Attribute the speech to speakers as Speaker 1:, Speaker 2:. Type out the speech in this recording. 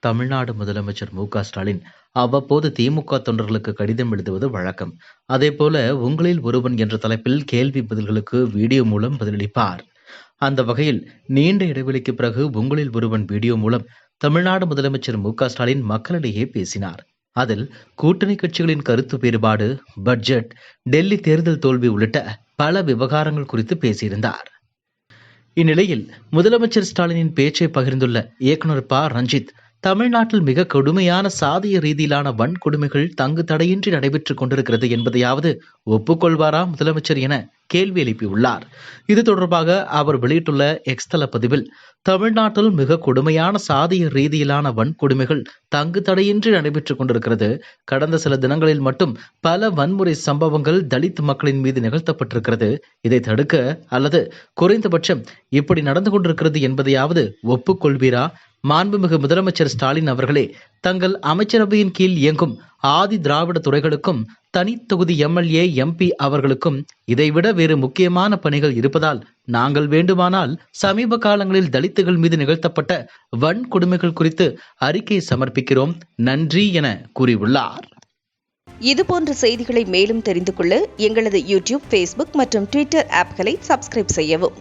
Speaker 1: தமிழ்நாடு முதலமைச்சர் மு.க.ஸ்டாலின் அவ்வப்போது திமுக தொண்டர்களுக்கு கடிதம் எழுதுவது வழக்கம். அதேபோல உங்களில் ஒருவன் என்ற தலைப்பில் கேள்வி பதில்களுக்கு வீடியோ மூலம் பதிலளிப்பார். அந்த வகையில் நீண்ட இடைவெளிக்கு பிறகு உங்களில் ஒருவன் வீடியோ மூலம் தமிழ்நாடு முதலமைச்சர் மு.க.ஸ்டாலின் மக்களிடையே பேசினார். அதில் கூட்டணி கட்சிகளின் கருத்து வேறுபாடு, பட்ஜெட், டெல்லி தேர்தல் தோல்வி உள்ளிட்ட பல விவகாரங்கள் குறித்து பேசியிருந்தார். இந்நிலையில் முதலமைச்சர் ஸ்டாலினின் பேச்சை பகிர்ந்துள்ள இயக்குனர் ப. ரஞ்சித், தமிழ்நாட்டில் மிக கொடுமையான சாதிய ரீதியிலான வன்கொடுமைகள் தங்கு தடையின்றி நடைபெற்றுக் கொண்டிருக்கிறது என்பதையாவது ஒப்புக்கொள்வாரா முதலமைச்சர் என கேள்வி எழுப்பியுள்ளார். இது தொடர்பாக அவர் வெளியிட்டுள்ள எக்ஸ் தள பதிவில், தமிழ்நாட்டில் மிக கொடுமையான சாதிய ரீதியிலான வன்கொடுமைகள் தங்கு தடையின்றி நடைபெற்றுக் கொண்டிருக்கிறது. கடந்த சில தினங்களில் மட்டும் பல வன்முறை சம்பவங்கள் தலித் மக்களின் மீது நிகழ்த்தப்பட்டிருக்கிறது. இதை தடுக்க அல்லது குறைந்தபட்சம் இப்படி நடந்து கொண்டிருக்கிறது என்பதையாவது ஒப்புக்கொள்வீரா? மாண்புமிகு முதலமைச்சர் ஸ்டாலின் அவர்களே, தங்கள் அமைச்சரவையின் கீழ் இயங்கும் ஆதி திராவிட துறைகளுக்கும் தனி தொகுதி எம்எல்ஏ, எம்பி அவர்களுக்கும் இதைவிட வேறு முக்கியமான பணிகள் இருப்பதால் நாங்கள் வேண்டுமானால் சமீப காலங்களில் தலித்துகள் மீது நிகழ்த்தப்பட்ட வன்கொடுமைகள் குறித்து அறிக்கை சமர்ப்பிக்கிறோம். நன்றி என கூறியுள்ளார்.
Speaker 2: இதுபோன்ற செய்திகளை மேலும் தெரிந்து கொள்ள எங்களது யூடியூப், ஃபேஸ்புக் மற்றும் ட்விட்டர் ஆப்களை சப்ஸ்கிரைப் செய்யவும்.